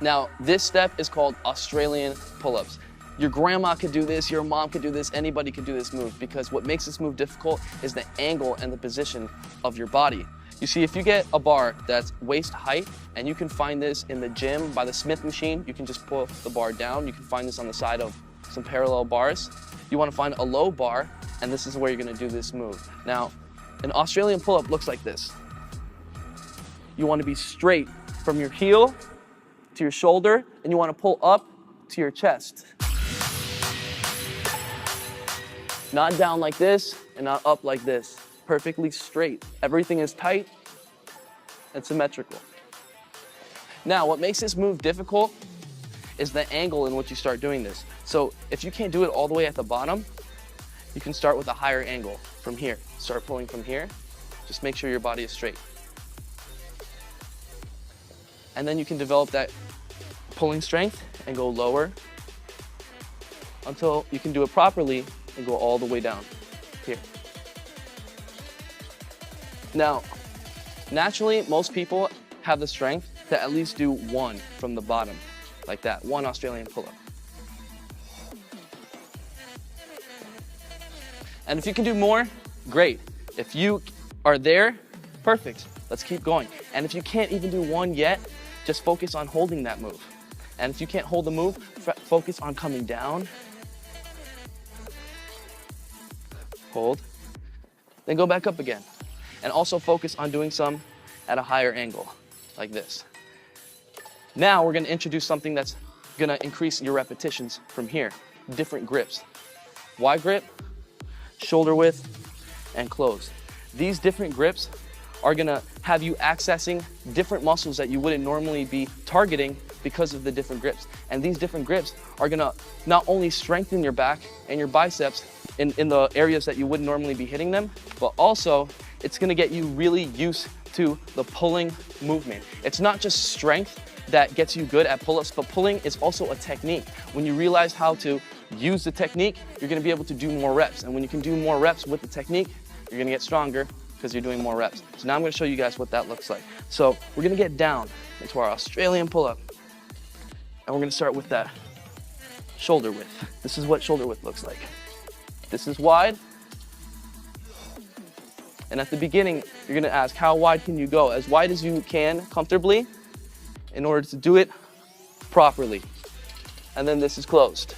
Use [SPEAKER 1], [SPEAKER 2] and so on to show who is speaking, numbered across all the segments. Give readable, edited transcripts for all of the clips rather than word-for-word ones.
[SPEAKER 1] Now, this step is called Australian pull-ups. Your grandma could do this, your mom could do this, anybody could do this move, because what makes this move difficult is the angle and the position of your body. You see, if you get a bar that's waist height, and you can find this in the gym by the Smith machine, you can just pull the bar down. You can find this on the side of some parallel bars. You want to find a low bar, and this is where you're going to do this move. Now, an Australian pull-up looks like this. You want to be straight from your heel to your shoulder, and you want to pull up to your chest. Not down like this, and not up like this. Perfectly straight. Everything is tight and symmetrical. Now, what makes this move difficult is the angle in which you start doing this. So if you can't do it all the way at the bottom, you can start with a higher angle from here. Start pulling from here. Just make sure your body is straight. And then you can develop that pulling strength and go lower until you can do it properly and go all the way down here. Now, naturally, most people have the strength to at least do one from the bottom, like that, one Australian pull-up. And if you can do more, great. If you are there, perfect. Let's keep going. And if you can't even do one yet, just focus on holding that move. And if you can't hold the move, focus on coming down. Hold. Then go back up again. And also focus on doing some at a higher angle, like this. Now we're gonna introduce something that's gonna increase your repetitions from here. Different grips. Wide grip, shoulder width, and close. These different grips are gonna have you accessing different muscles that you wouldn't normally be targeting because of the different grips. And these different grips are gonna not only strengthen your back and your biceps in the areas that you wouldn't normally be hitting them, but also it's gonna get you really used to the pulling movement. It's not just strength that gets you good at pull-ups, but pulling is also a technique. When you realize how to use the technique, you're gonna be able to do more reps. And when you can do more reps with the technique, you're gonna get stronger because you're doing more reps. So now I'm gonna show you guys what that looks like. So we're gonna get down into our Australian pull-up. And we're gonna start with that shoulder width. This is what shoulder width looks like. This is wide. And at the beginning, you're gonna ask, how wide can you go? As wide as you can comfortably in order to do it properly. And then this is closed.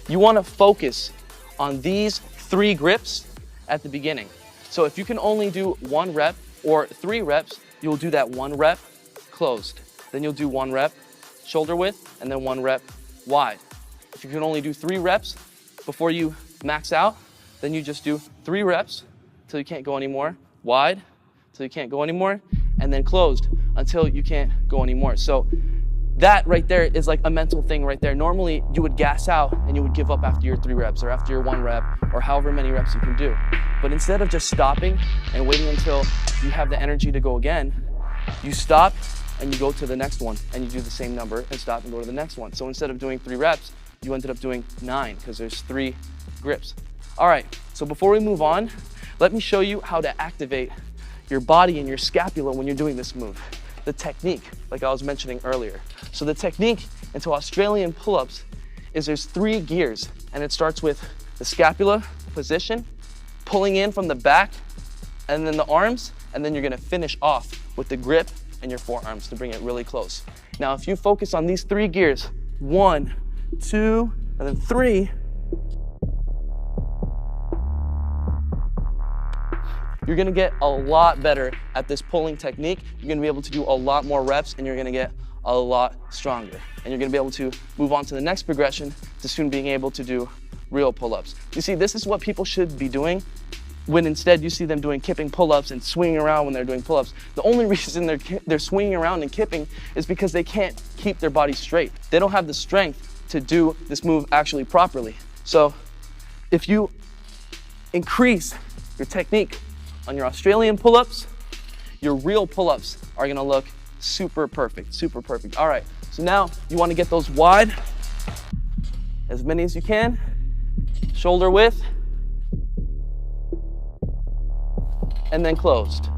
[SPEAKER 1] You wanna focus on these 3 grips at the beginning. So if you can only do 1 rep or 3 reps, you'll do that 1 rep closed. Then you'll do 1 rep shoulder width and then 1 rep wide. If you can only do 3 reps before you max out, then you just do 3 reps till you can't go anymore, wide till you can't go anymore, and then closed until you can't go anymore. So that right there is like a mental thing right there. Normally you would gas out and you would give up after your 3 reps or after your 1 rep or however many reps you can do. But instead of just stopping and waiting until you have the energy to go again, you stop and you go to the next one and you do the same number and stop and go to the next one. So instead of doing 3 reps, you ended up doing 9 because there's 3 grips. All right, so before we move on, let me show you how to activate your body and your scapula when you're doing this move. The technique, like I was mentioning earlier. So the technique into Australian pull-ups is there's 3 gears, and it starts with the scapula position, pulling in from the back, and then the arms, and then you're gonna finish off with the grip and your forearms to bring it really close. Now, if you focus on these 3 gears, 1, 2, and then 3, you're gonna get a lot better at this pulling technique. You're gonna be able to do a lot more reps and you're gonna get a lot stronger. And you're gonna be able to move on to the next progression to soon being able to do real pull-ups. You see, this is what people should be doing when instead you see them doing kipping pull-ups and swinging around when they're doing pull-ups. The only reason they're swinging around and kipping is because they can't keep their body straight. They don't have the strength to do this move actually properly. So if you increase your technique on your Australian pull-ups, your real pull-ups are gonna look super perfect, super perfect. All right, so now you wanna get those wide, as many as you can, shoulder width, and then closed.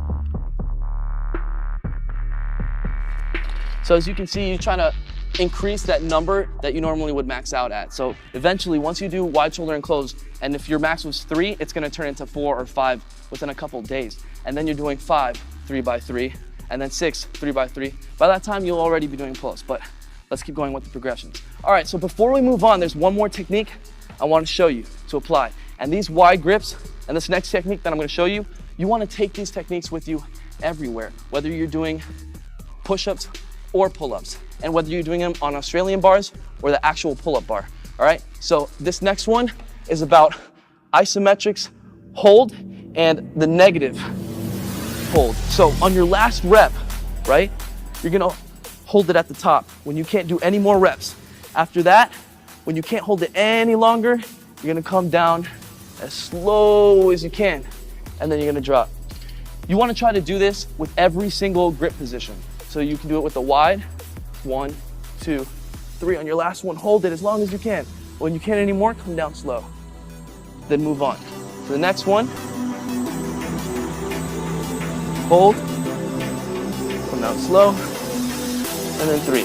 [SPEAKER 1] So as you can see, you're trying to increase that number that you normally would max out at. So eventually, once you do wide shoulder and close, and if your max was 3, it's gonna turn into 4 or 5 within a couple days. And then you're doing 5, 3 by 3, and then 6, 3 by 3. By that time, you'll already be doing pull-ups, but let's keep going with the progressions. All right, so before we move on, there's one more technique I wanna show you to apply. And these wide grips and this next technique that I'm gonna show you, you wanna take these techniques with you everywhere, whether you're doing push-ups or pull-ups, and whether you're doing them on Australian bars or the actual pull-up bar, all right? So this next one is about isometrics hold and the negative hold. So on your last rep, right, you're gonna hold it at the top when you can't do any more reps. After that, when you can't hold it any longer, you're gonna come down as slow as you can, and then you're gonna drop. You wanna try to do this with every single grip position. So you can do it with the wide, 1, 2, 3. On your last one, hold it as long as you can. When you can't anymore, come down slow. Then move on. So the next one, hold, come down slow, and then 3.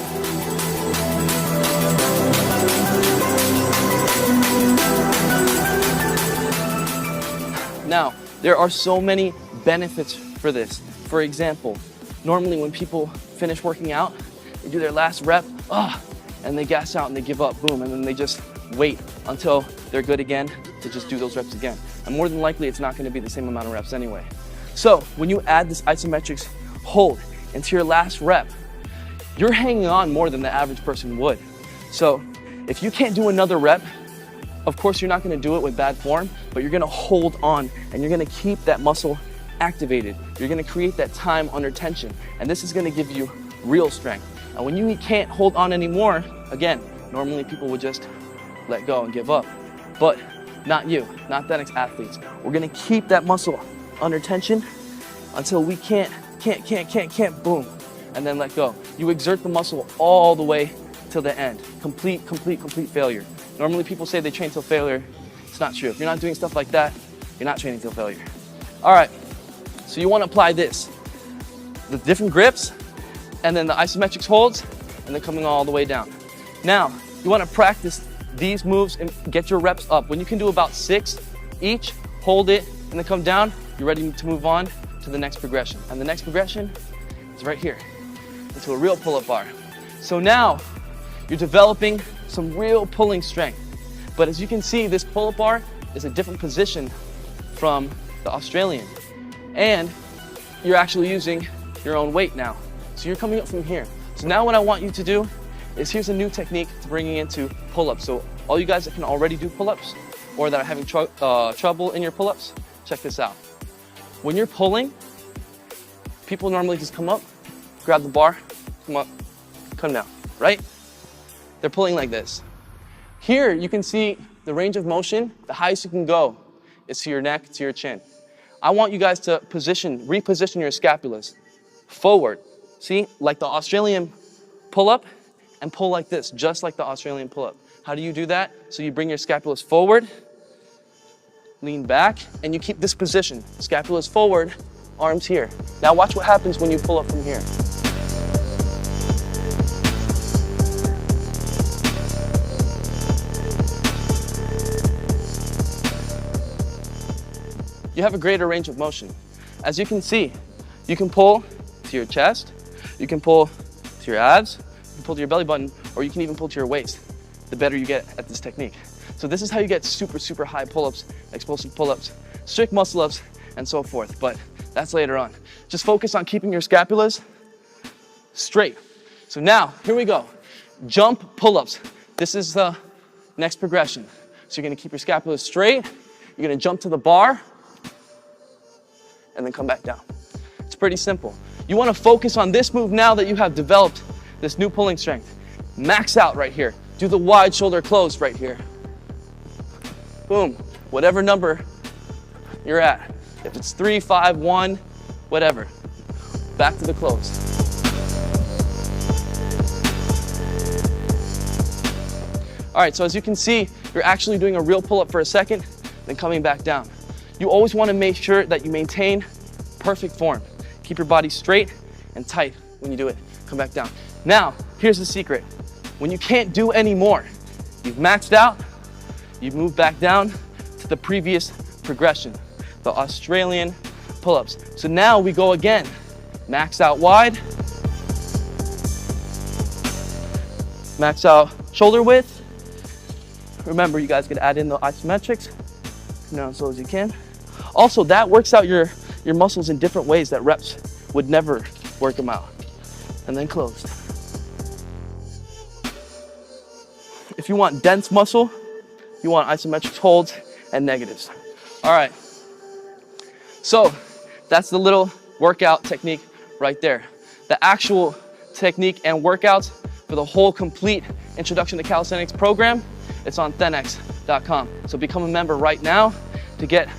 [SPEAKER 1] Now, there are so many benefits for this. For example, normally when people finish working out, they do their last rep, and they gas out and they give up, boom, and then they just wait until they're good again to just do those reps again. And more than likely, it's not gonna be the same amount of reps anyway. So when you add this isometrics hold into your last rep, you're hanging on more than the average person would. So if you can't do another rep, of course you're not gonna do it with bad form, but you're gonna hold on and you're gonna keep that muscle activated. You're gonna create that time under tension, and this is gonna give you real strength. And when you can't hold on anymore, again, normally people would just let go and give up, but not you, not Calisthenics athletes. We're gonna keep that muscle under tension until we can't, boom, and then let go. You exert the muscle all the way till the end. Complete failure. Normally people say they train till failure. It's not true. If you're not doing stuff like that, you're not training till failure. All right, so you wanna apply this, the different grips, and then the isometrics holds, and then coming all the way down. Now, you wanna practice these moves and get your reps up. When you can do about 6 each, hold it, and then come down, you're ready to move on to the next progression. And the next progression is right here, into a real pull-up bar. So now, you're developing some real pulling strength. But as you can see, this pull-up bar is a different position from the Australian. And you're actually using your own weight now. So you're coming up from here. So now what I want you to do is, here's a new technique to bringing into pull-ups. So all you guys that can already do pull-ups or that are having trouble in your pull-ups, check this out. When you're pulling, people normally just come up, grab the bar, come up, come down, right? They're pulling like this. Here, you can see the range of motion, the highest you can go is to your neck, to your chin. I want you guys to reposition your scapulas forward. See, like the Australian pull-up, and pull like this, just like the Australian pull-up. How do you do that? So you bring your scapulas forward, lean back, and you keep this position. Scapulas forward, arms here. Now watch what happens when you pull up from here. You have a greater range of motion. As you can see, you can pull to your chest, you can pull to your abs, you can pull to your belly button, or you can even pull to your waist, the better you get at this technique. So this is how you get super high pull-ups, explosive pull-ups, strict muscle-ups, and so forth, but that's later on. Just focus on keeping your scapulas straight. So now, here we go. Jump pull-ups. This is the next progression. So you're gonna keep your scapulas straight, you're gonna jump to the bar, and then come back down. It's pretty simple. You wanna focus on this move now that you have developed this new pulling strength. Max out right here. Do the wide shoulder close right here. Boom, whatever number you're at. If it's 3, 5, 1, whatever. Back to the close. All right, so as you can see, you're actually doing a real pull-up for a second, then coming back down. You always wanna make sure that you maintain perfect form. Keep your body straight and tight when you do it. Come back down. Now, here's the secret. When you can't do any more, you've maxed out, you've moved back down to the previous progression, the Australian pull-ups. So now we go again. Max out wide, max out shoulder width. Remember, you guys can add in the isometrics, come down as slow as you can. Also, that works out your muscles in different ways that reps would never work them out. And then closed. If you want dense muscle, you want isometric holds and negatives. All right, so that's the little workout technique right there. The actual technique and workouts for the whole complete Introduction to Calisthenics program, it's on Calisthenics.com. So become a member right now to get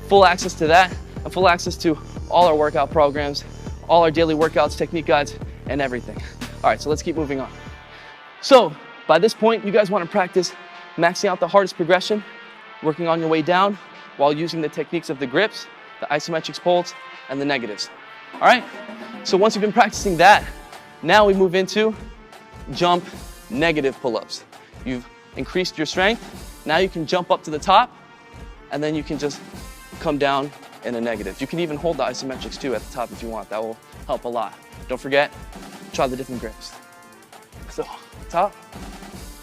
[SPEAKER 1] full access to that and full access to all our workout programs, all our daily workouts, technique guides, and everything. All right, so let's keep moving on. So by this point, you guys want to practice maxing out the hardest progression, working on your way down while using the techniques of the grips, the isometrics holds, and the negatives. All right, so once you've been practicing that, now we move into jump negative pull-ups. You've increased your strength. Now you can jump up to the top, and then you can just come down in a negative. You can even hold the isometrics too at the top if you want. That will help a lot. Don't forget, try the different grips. So, top,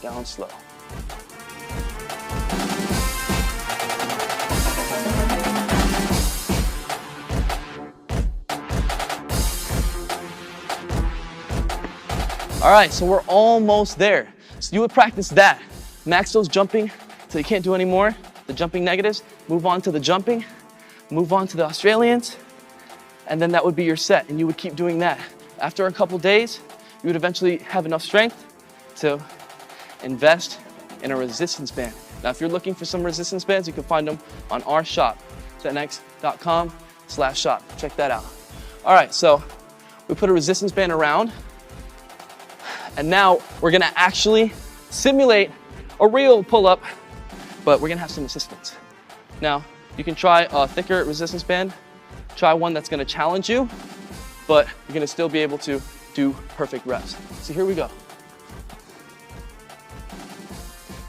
[SPEAKER 1] down slow. All right, so we're almost there. So you would practice that. Max those jumping till you can't do any more, the jumping negatives, move on to the jumping, move on to the Australians, and then that would be your set, and you would keep doing that. After a couple days, you would eventually have enough strength to invest in a resistance band. Now, if you're looking for some resistance bands, you can find them on our shop, Calisthenics.com/shop. Check that out. All right, so we put a resistance band around, and now we're gonna actually simulate a real pull-up, but we're gonna have some assistance. Now, you can try a thicker resistance band, try one that's gonna challenge you, but you're gonna still be able to do perfect reps. So here we go.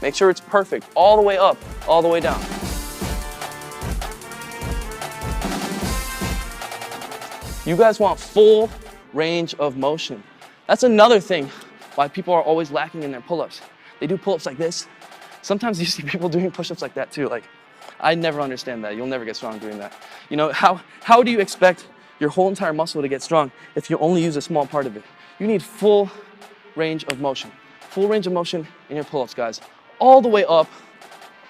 [SPEAKER 1] Make sure it's perfect, all the way up, all the way down. You guys want full range of motion. That's another thing why people are always lacking in their pull-ups. They do pull-ups like this. Sometimes you see people doing push-ups like that too. Like, I never understand that. You'll never get strong doing that. You know, how do you expect your whole entire muscle to get strong if you only use a small part of it? You need full range of motion. Full range of motion in your pull-ups, guys. All the way up,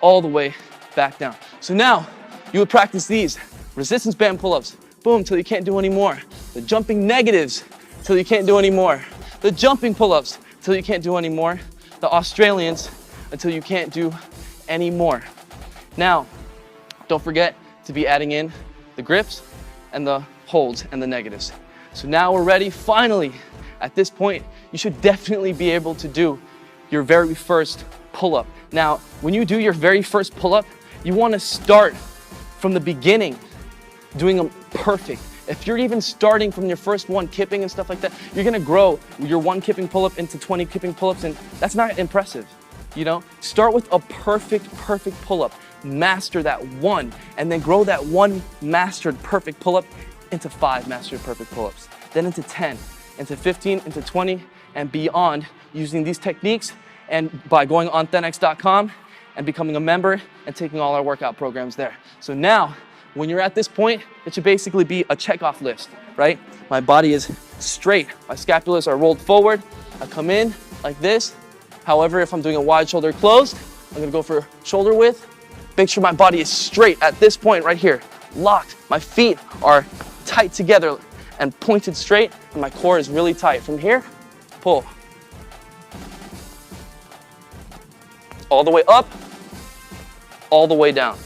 [SPEAKER 1] all the way back down. So now, you would practice these resistance band pull-ups. Boom, till you can't do any more. The jumping negatives, till you can't do any more. The jumping pull-ups, till you can't do any more. The Australians, until you can't do any more. Now, don't forget to be adding in the grips and the holds and the negatives. So now we're ready, finally. At this point, you should definitely be able to do your very first pull-up. Now, when you do your very first pull-up, you want to start from the beginning, doing them perfect. If you're even starting from your first one kipping and stuff like that, you're gonna grow your one kipping pull-up into 20 kipping pull-ups, and that's not impressive, you know? Start with a perfect pull-up. Master that one, and then grow that one mastered perfect pull-up into 5 mastered perfect pull-ups, then into 10, into 15, into 20, and beyond, using these techniques, and by going on Calisthenics.com and becoming a member and taking all our workout programs there. So now, when you're at this point, it should basically be a checkoff list, right? My body is straight, my scapulas are rolled forward, I come in like this. However, if I'm doing a wide shoulder closed, I'm gonna go for shoulder width. Make sure my body is straight at this point right here, locked. My feet are tight together and pointed straight, and my core is really tight. From here, pull. All the way up, all the way down.